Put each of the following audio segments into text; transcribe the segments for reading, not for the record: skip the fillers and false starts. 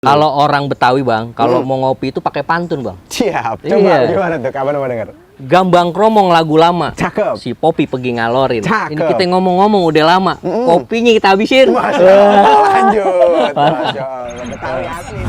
Kalau orang Betawi bang, kalau mau ngopi itu pakai pantun bang. Siap. Coba gimana tuh? Kapan mau denger? Gambang kromong lagu lama. Cakep. Si Popi pergi ngalorin. Cakep. Ini kita ngomong-ngomong udah lama. Kopinya kita habisin. Masya Allah, lanjut. Masya Allah, Betawi asli.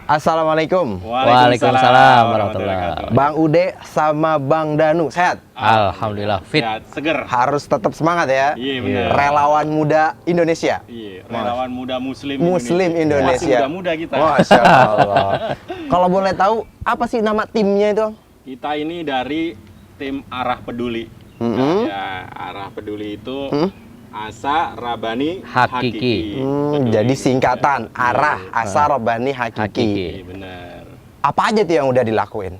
Assalamualaikum. Waalaikumsalam warahmatullahi wabarakatuh. Bang Ude sama Bang Danu, sehat? Alhamdulillah fit. Sehat, seger. Harus tetap semangat ya. Iya benar. Relawan muda Indonesia. Iya, relawan muda Muslim Indonesia. Masih muda-muda kita. Masya Allah. Kalau boleh tahu, apa sih nama timnya itu? Kita ini dari tim Arah Peduli. Ya, Arah Peduli itu Asa Rabani Hakiki. Jadi singkatan Arah Asa Robani Hakiki. Hakiki. Iya benar. Apa aja tuh yang udah dilakuin?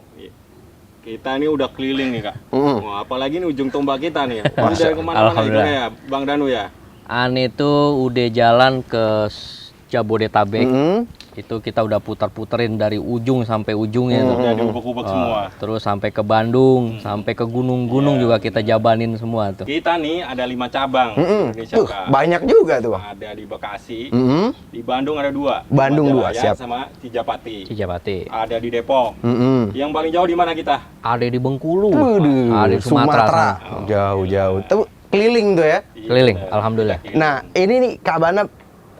Kita ini udah keliling nih kak. Wah, apalagi ini ujung tombak kita nih. Ini Masya dari kemana-mana Alhamdulillah. ya, Bang Danu ya. Ane itu udah jalan ke Jabodetabek. Itu kita udah putar-puterin dari ujung sampai ujungnya tuh. Udah diubek-ubek semua. Terus sampai ke Bandung, sampai ke gunung-gunung juga kita jabanin semua tuh. Kita nih ada 5 cabang Indonesia kak. Banyak juga tuh, Bang. Ada di Bekasi, di Bandung ada 2. Bandung 2, siap. Sama Tijapati. Cijapati. Ada di Depok. Yang paling jauh di mana kita? Ada di Bengkulu. Waduh, Ada di Sumatera. sana. Jauh-jauh. Tuh keliling tuh ya. Keliling, alhamdulillah. Nah, ini nih Kak Bana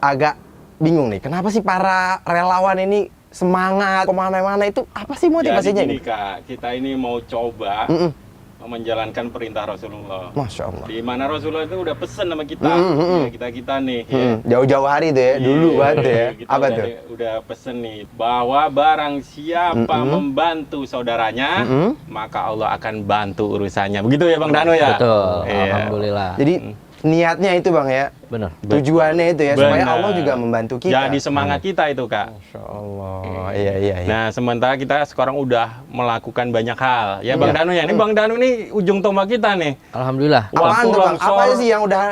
agak bingung nih. Kenapa sih para relawan ini semangat kemana-mana itu? Apa sih motivasinya Jadi nih? gini kak, kita ini mau coba menjalankan perintah Rasulullah. Masya Allah. Di mana Rasulullah itu udah pesen sama kita, ya, kita nih. Ya. Jauh-jauh hari tuh ya, dulu banget tuh ya. Kita Apa udah, tuh? Udah pesen nih, bahwa barang siapa membantu saudaranya, maka Allah akan bantu urusannya. Begitu ya Bang Danu ya? Betul, Iya. alhamdulillah. Jadi niatnya itu Bang ya. Bener. Tujuannya itu ya, supaya Benar. Allah juga membantu kita. Jadi semangat kita itu kak. Masya Allah. Iya. Nah, sementara kita sekarang udah melakukan banyak hal. Ya Bang Danu ya, ini Bang Danu nih ujung tombak kita nih. Alhamdulillah. Apaan waktu tuh Bang? Apa longsor- sih yang udah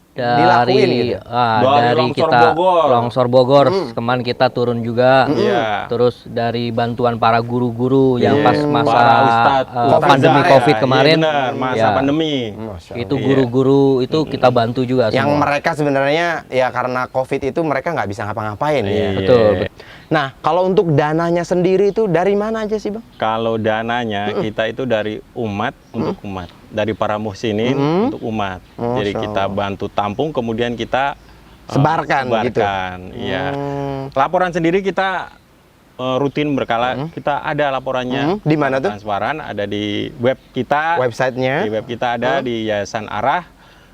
Dari dilakuin gitu? Dari dari longsor kita Bogor. longsor Bogor, kemarin kita turun juga. Iya. Terus dari bantuan para guru-guru yang Iya, pas masa para ustadz, pandemi ustazah Covid ya. kemarin, Iya benar, masa ya, pandemi. Masya itu Allah. guru-guru itu kita bantu juga Yang semua. mereka sebenarnya ya karena COVID itu mereka nggak bisa ngapa-ngapain ya. Iya. Betul. Nah, kalau untuk dananya sendiri itu dari mana aja sih Bang? Kalau dananya kita itu dari umat untuk umat, dari para muhsinin untuk umat. Jadi Masya kita bantu tampung, kemudian kita Sebarkan gitu? Iya. Laporan sendiri kita rutin berkala. Kita ada laporannya. Di mana tuh? Transparan, ada di web kita. Websitenya? Di web kita ada di Yayasan Arah.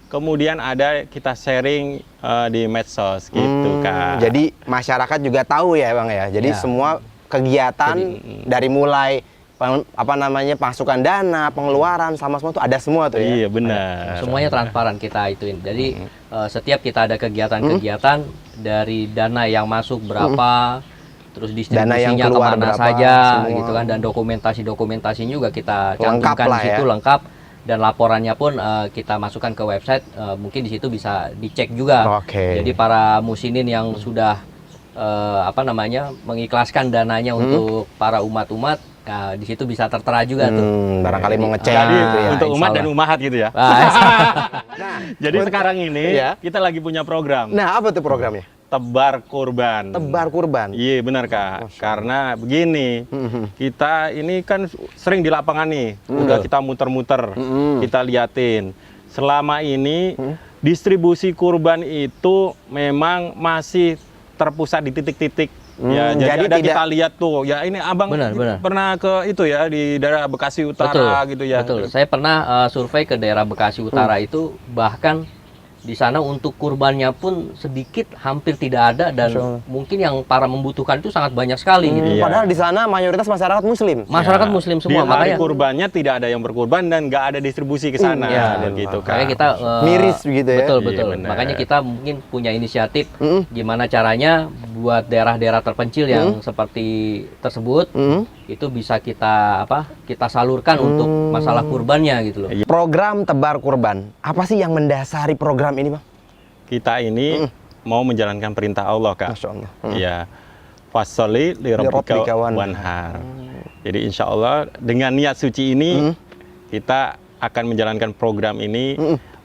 Kemudian ada kita sharing di medsos gitu Kak. Jadi masyarakat juga tahu ya Bang ya. Jadi Ya. semua kegiatan dari mulai masukan dana, pengeluaran sama semua tuh ada semua tuh ya. Iya benar. Semuanya transparan kita ituin. Jadi setiap kita ada kegiatan-kegiatan dari dana yang masuk berapa, terus Dana yang distribusinya keluar kemana berapa, saja, semua. gitu kan, dan dokumentasi-dokumentasinya juga kita Lengkap cantumkan lah di situ ya. lengkap, dan laporannya pun kita masukkan ke website, mungkin di situ bisa dicek juga. Oke. Jadi para musinin yang sudah mengikhlaskan dananya untuk para umat-umat, di situ bisa tertera juga tuh. Barangkali mau ngecek Jadi gitu ya. untuk umat insya dan umahat gitu ya. Nah, Jadi sekarang ini Ya. kita lagi punya program Nah, apa tuh programnya? tebar kurban. Tebar kurban. Iya benar Kak. Karena begini, kita ini kan sering di lapangan nih, udah kita muter-muter, kita liatin. Selama ini distribusi kurban itu memang masih terpusat di titik-titik. Ya, jadi jadi ada tidak- kita lihat tuh. Ya ini Abang Benar. pernah ke itu ya di daerah Bekasi Utara gitu ya. Betul. Saya pernah survei ke daerah Bekasi Utara itu, bahkan di sana untuk kurbannya pun sedikit, hampir tidak ada, dan mungkin yang para membutuhkan itu sangat banyak sekali gitu. Iya. Padahal di sana mayoritas masyarakat muslim. Masyarakat muslim semua, Di hari makanya kurbannya tidak ada yang berkurban dan nggak ada distribusi ke sana ya, gitu makanya Kak. kita Miris begitu ya? Betul Iya, betul. benar. Makanya kita mungkin punya inisiatif gimana caranya buat daerah-daerah terpencil yang seperti tersebut itu bisa kita salurkan untuk masalah kurbannya gitu loh. Program tebar kurban. Apa sih yang mendasari program ini Bang? Kita ini mau menjalankan perintah Allah Kak. Masya Allah. Ya, fasoli li rabbika rabbika wanhar. wanhar. Jadi insya Allah dengan niat suci ini kita akan menjalankan program ini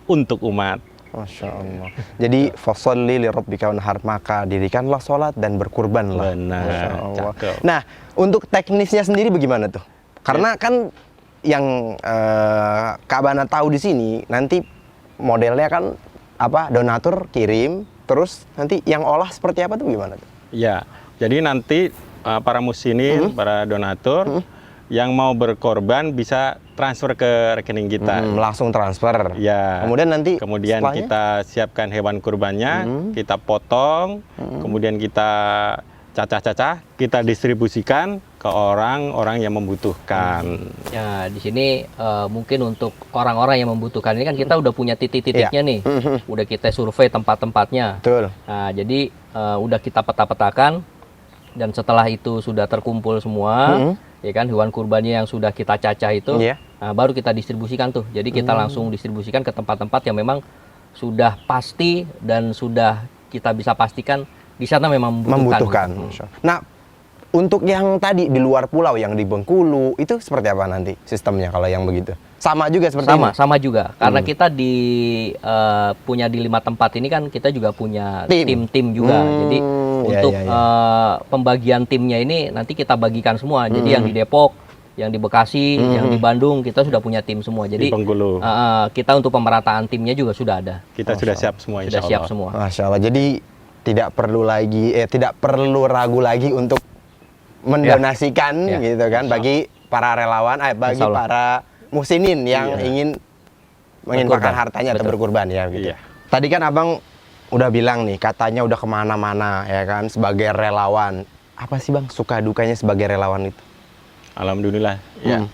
untuk umat. Masya Allah. Jadi fasholli li rabbika wanhar, maka dirikanlah sholat dan berkurbanlah. Benar, Masya Allah. cakep. Nah, untuk teknisnya sendiri bagaimana tuh? Karena kan yang Kak Bana tahu di sini nanti modelnya kan apa, donatur kirim, terus nanti yang olah seperti apa tuh gimana tuh? Ya, jadi nanti para musinin, para donatur yang mau berkorban bisa transfer ke rekening kita. Langsung transfer. Ya. Kemudian nanti Kemudian setelahnya? kita siapkan hewan kurbannya, kita potong, kemudian kita cacah-cacah, kita distribusikan ke orang-orang yang membutuhkan. Ya, di sini mungkin untuk orang-orang yang membutuhkan ini kan kita udah punya titik-titiknya nih. Udah kita survei tempat-tempatnya. Betul. Nah, jadi udah kita peta-petakan, dan setelah itu sudah terkumpul semua, ya kan, hewan kurbannya yang sudah kita cacah itu, Iya. nah, baru kita distribusikan tuh. Jadi kita langsung distribusikan ke tempat-tempat yang memang sudah pasti dan sudah kita bisa pastikan di sana memang membutuhkan. Masya Allah. Nah, untuk yang tadi di luar pulau, yang di Bengkulu, itu seperti apa nanti sistemnya kalau yang begitu? Sama juga seperti ini? Sama juga. Karena kita punya di 5 tempat ini kan kita juga punya tim-tim juga. Jadi untuk pembagian timnya ini nanti kita bagikan semua. Jadi yang di Depok, yang di Bekasi, yang di Bandung, kita sudah punya tim semua. Jadi Di Bengkulu. kita untuk pemerataan timnya juga sudah ada. Kita sudah siap semua, Sudah insya siap Allah. semua. Masya Allah. Jadi tidak perlu ragu lagi untuk mendonasikan Ya. gitu kan bagi para relawan, bagi Insya Allah. para musinin yang ingin menginfakkan Berkurban. hartanya atau Betul. berkurban ya gitu. Iya. Tadi kan abang udah bilang nih, katanya udah kemana-mana ya kan sebagai relawan. Apa sih bang suka dukanya sebagai relawan itu? Alhamdulillah. Ya.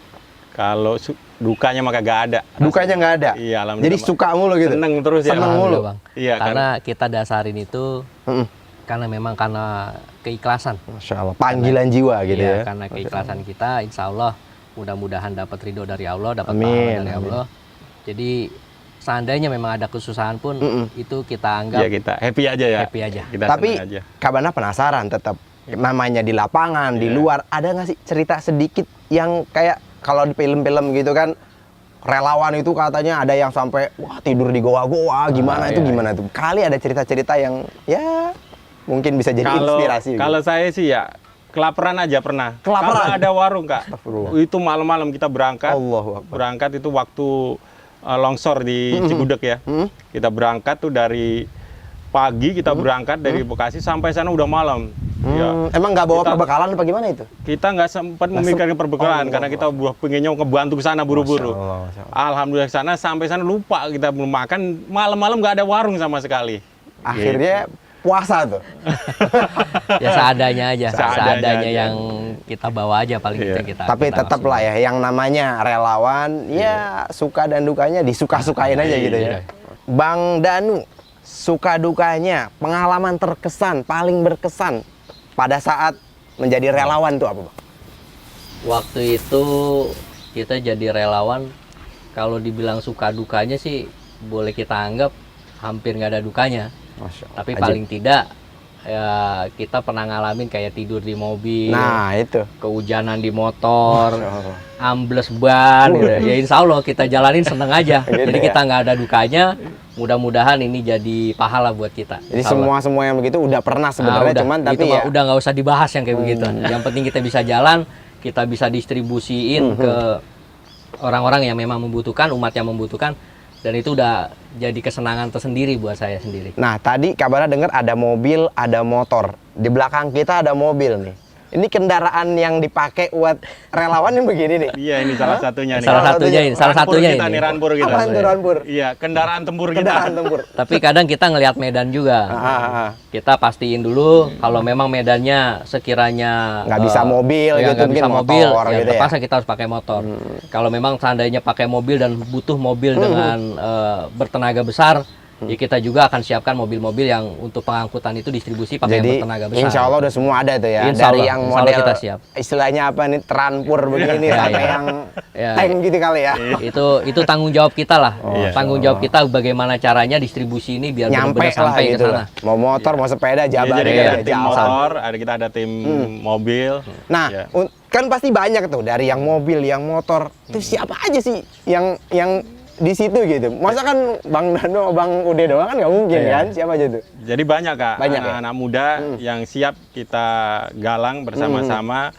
Kalau dukanya maka gak ada. Dukanya nggak ada. Iya, alhamdulillah. Jadi suka mulu gitu. Seneng terus ya. Seneng mulu. Alhamdulillah, Bang. Iya, Karena kita dasarin itu Mm-mm. karena keikhlasan. Masya Allah. Panggilan jiwa gitu Iya, ya. karena keikhlasan kita, insya Allah mudah-mudahan dapat ridho dari Allah, dapat Amin, pahala dari amin. Allah. Jadi seandainya memang ada kesusahan pun, itu kita Ya anggap kita happy aja ya. happy aja. Kita Tapi seneng aja. Kak Bana penasaran tetap, namanya di lapangan, di Iya. luar, ada nggak sih cerita sedikit yang kayak kalau di film-film gitu kan, relawan itu katanya ada yang sampai wah tidur di goa-goa, gimana itu iya, gimana tuh? Kali ada cerita-cerita yang ya mungkin bisa jadi inspirasi. Kalau saya sih ya kelaparan aja pernah. Kelaparan? Kalau ada warung Kak. Astagfirullah. Itu malam-malam kita berangkat. Allahu Akbar. Berangkat itu waktu longsor di Cigudeg ya. Kita berangkat tuh dari pagi kita berangkat dari Bekasi sampai sana udah malam. Ya. Emang nggak bawa Kita- perbekalan apa gimana itu? Kita nggak sempat memikirkan perbekalan karena kita pengennya ngebantu ke sana buru-buru. Masya Allah, Masya Allah. Alhamdulillah sana sampai sana lupa kita belum makan, malam-malam nggak ada warung sama sekali. Akhirnya puasa tuh. Ya seadanya aja, Seadanya seadanya aja. yang kita bawa aja paling Iya. penting kita. Tapi kita tetap lah ya, yang namanya relawan, ya suka dan dukanya disuka-sukain aja gitu ya. Iya. Bang Danu, suka dukanya, pengalaman terkesan, paling berkesan pada saat menjadi relawan tuh apa Bang? Waktu itu kita jadi relawan, kalau dibilang suka dukanya sih boleh kita anggap hampir nggak ada dukanya. Masya Allah. Tapi Ajaib. paling tidak ya kita pernah ngalamin kayak tidur di mobil, Nah itu. kehujanan di motor, Masya Allah. ambles ban, gitu. Ya insya Allah kita jalanin seneng aja. Gitu Jadi ya. kita nggak ada dukanya. Mudah-mudahan ini jadi pahala buat kita. Jadi Insya Allah. semua yang begitu udah pernah sebenarnya, udah. cuman tapi Itu mah ya udah nggak usah dibahas yang kayak begitu. Yang penting kita bisa jalan, kita bisa distribusiin ke orang-orang yang memang membutuhkan, umat yang membutuhkan, dan itu udah jadi kesenangan tersendiri buat saya sendiri. Nah, tadi Kak Bana dengar ada mobil, ada motor. Di belakang kita ada mobil nih. Ini kendaraan yang dipakai buat relawan yang begini nih. Iya ini salah satunya nih. Salah satunya ini, salah Rampur satunya kita ini. nih, Rampur kita. Apaan tuh Rampur? Iya, kendaraan tempur kita. Kendaraan tempur. Tapi kadang kita ngelihat medan juga. Kita pastiin dulu kalau memang medannya sekiranya Nggak bisa mobil ya, gitu, nggak mungkin bisa mobil, motor ya gitu ya. terpaksa kita harus pakai motor. Kalau memang seandainya pakai mobil dan butuh mobil dengan bertenaga besar, ya kita juga akan siapkan mobil-mobil yang untuk pengangkutan itu distribusi pakai yang Jadi bertenaga besar. insya Allah udah semua ada tuh ya. Insya Dari Allah, yang insya Allah model kita siap. istilahnya apa nih, transpur begini Ya, sampai ya. yang Ya. tank gitu kali ya. itu tanggung jawab kita lah. Iya. Tanggung jawab kita bagaimana caranya distribusi ini biar Nyampe benar-benar lah sampai ke gitu sana. lah. Mau motor, mau sepeda, Iya, jabarin jadi aja ada tim jalan. motor, kita ada tim mobil. Nah, Ya. kan pasti banyak tuh dari yang mobil, yang motor. Itu siapa aja sih yang di situ gitu? Masa kan Bang Dano, Bang Ude doang kan nggak mungkin kan? Siapa aja tuh? Jadi banyak Kak, Banyak ya? anak-anak muda yang siap kita galang bersama-sama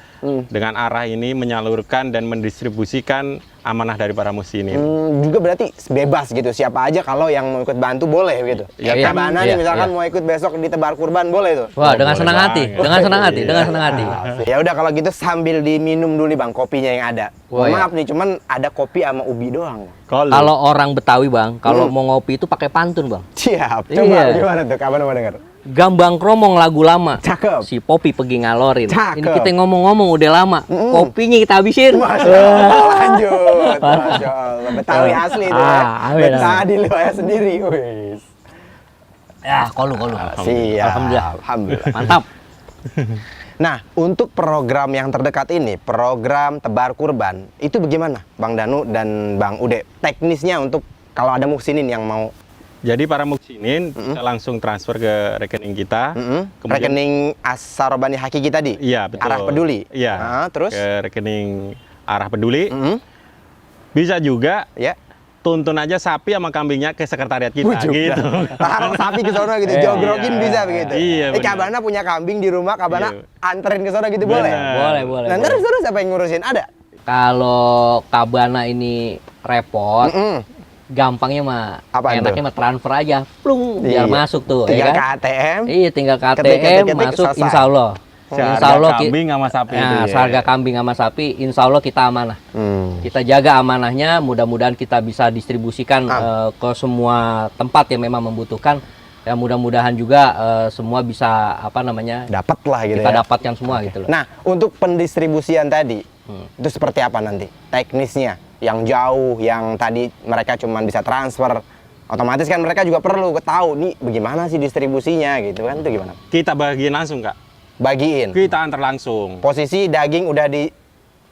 dengan arah ini menyalurkan dan mendistribusikan amanah dari para muslimin. Juga berarti bebas gitu, siapa aja kalau yang mau ikut bantu boleh gitu. Ya, Kayak kan? Bana nih misalkan mau ikut besok di tebar kurban boleh tuh. Wah, dengan boleh senang hati, banget. dengan senang hati, dengan senang hati. Ya udah kalau gitu sambil diminum dulu nih Bang kopinya yang ada. Wah, Maaf nih, cuman ada kopi sama ubi doang. Kalau orang Betawi Bang, kalau mau ngopi itu pakai pantun Bang. Siap. Coba Iya. gimana tuh? Kapan mau denger? Gambang kromong lagu lama. Cakep. Si Popi pergi ngalorin. Cakep. Ini kita ngomong-ngomong udah lama. Kopinya kita habisin. Masya Allah, lanjut. Masya Allah, Betawi asli itu ya. amin, Betah di luar sendiri. Wis. Ya, kolu. Siap. Alhamdulillah. Alhamdulillah. Mantap. Nah, untuk program yang terdekat ini, program tebar kurban, itu bagaimana Bang Danu dan Bang Ude? Teknisnya untuk kalau ada muhsinin yang mau Jadi para muhsinin bisa langsung transfer ke rekening kita. rekening As-Sarobani Hakiki tadi? Iya, betul. Arah peduli? Iya. Nah, terus? Ke rekening arah peduli. Mm-mm. Bisa juga Ya. tuntun aja sapi sama kambingnya ke sekretariat kita Bujuk gitu. Taruh sapi ke sono gitu, jogrokin Iya. bisa begitu. Iya, benar. Kabana punya kambing di rumah, Kabana Iya. anterin ke sono gitu Benar. boleh? Boleh. Nah, terus siapa yang ngurusin? Ada? Kalau Kabana ini repot, gampangnya mah Apaan enaknya mah transfer aja, plung, biar Iya. masuk tuh, Tinggal ya ke kan? ATM. Iya, tinggal ke ATM, Ketik-ketik, masuk, selesai. insya Allah. Seharga kambing sama sapi itu Nah, ya. seharga kambing sama sapi, insya Allah kita amanah. Kita jaga amanahnya, mudah-mudahan kita bisa distribusikan ke semua tempat yang memang membutuhkan. Ya mudah-mudahan juga semua bisa Dapat lah gitu kita ya. dapatkan semua gitu loh. Nah, untuk pendistribusian tadi, itu seperti apa nanti? Teknisnya, yang jauh, yang tadi mereka cuma bisa transfer. Otomatis kan mereka juga perlu tahu nih bagaimana sih distribusinya gitu kan, itu gimana? Kita bagiin langsung Kak. Bagiin. Kita antar langsung. Posisi daging udah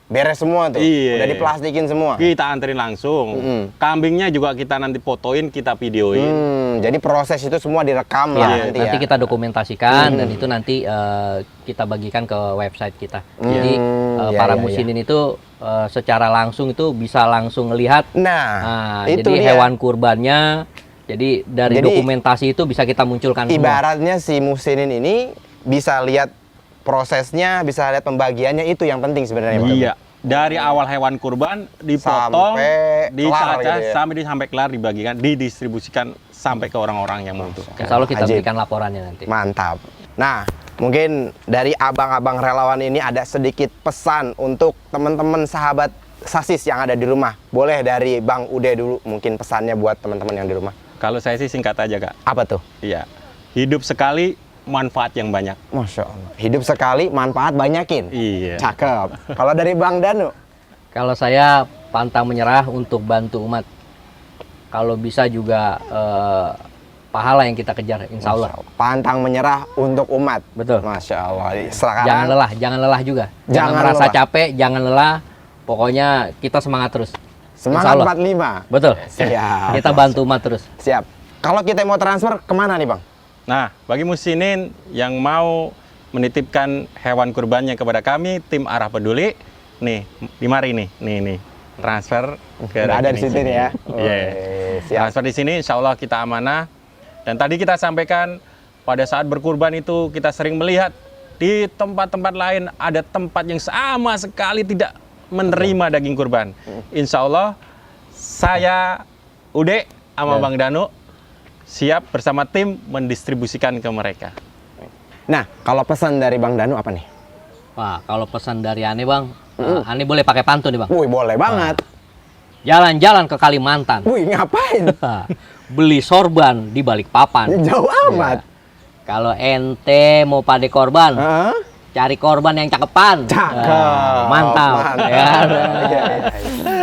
beres semua tuh, Iya. udah diplastikin semua. Kita anterin langsung. Kambingnya juga kita nanti fotoin, kita videoin. Jadi proses itu semua direkam Ya, lah nanti nanti ya. kita dokumentasikan dan itu nanti kita bagikan ke website kita. Jadi ya, para ya, muslimin itu secara langsung itu bisa langsung melihat. Nah, itu jadi dia. hewan kurbannya. Jadi dari Jadi, dokumentasi itu bisa kita munculkan semua. Ibaratnya si muhsinin ini bisa lihat prosesnya, bisa lihat pembagiannya, itu yang penting sebenarnya. Bang. Iya. Dari awal hewan kurban dipotong, Sampai kelar dicacah, gitu ya. sampai kelar dibagikan, didistribusikan sampai ke orang-orang yang membutuhkan. Insya Allah kita Ajib. berikan laporannya nanti. Mantap. Nah, mungkin dari abang-abang relawan ini ada sedikit pesan untuk teman-teman sahabat sasis yang ada di rumah. Boleh dari Bang Ude dulu, mungkin pesannya buat teman-teman yang di rumah. Kalau saya sih singkat aja Kak. Apa tuh? Iya. Hidup sekali, manfaat yang banyak. Masya Allah. Hidup sekali, manfaat banyakin. Iya. Cakep. Kalau dari Bang Danu? Kalau saya pantang menyerah untuk bantu umat. Kalau bisa juga pahala yang kita kejar, insya Allah. Pantang menyerah untuk umat. Betul. Masya Allah. Sekarang, Jangan lelah juga. Jangan Jangan merasa lelah. capek, jangan lelah. Pokoknya kita semangat terus. Insya semangat Allah. 45. Betul. Siap. Kita bantu umat terus. Siap. Kalau kita mau transfer kemana nih Bang? Nah, bagi muslimin yang mau menitipkan hewan kurbannya kepada kami, tim Arah Peduli, nih, di mari nih, transfer ke Udah ada di rekening situ sini. nih ya. Iya. Siap. Transfer di sini, insya Allah kita amanah. Dan tadi kita sampaikan pada saat berkurban itu kita sering melihat di tempat-tempat lain ada tempat yang sama sekali tidak menerima daging kurban. Insya Allah saya, Ude, sama Bang Danu siap bersama tim mendistribusikan ke mereka. Nah, kalau pesan dari Bang Danu apa nih? Wah, kalau pesan dari Ane Bang, Ane boleh pakai pantun nih Bang. Wih, boleh banget. Jalan-jalan ke Kalimantan, Wih, ngapain? beli sorban di balik papan. Jauh amat. Kalau ente mau pade korban, Hah? cari korban yang cakepan. Cakep. Mantap. Ya. Iya, iya, iya.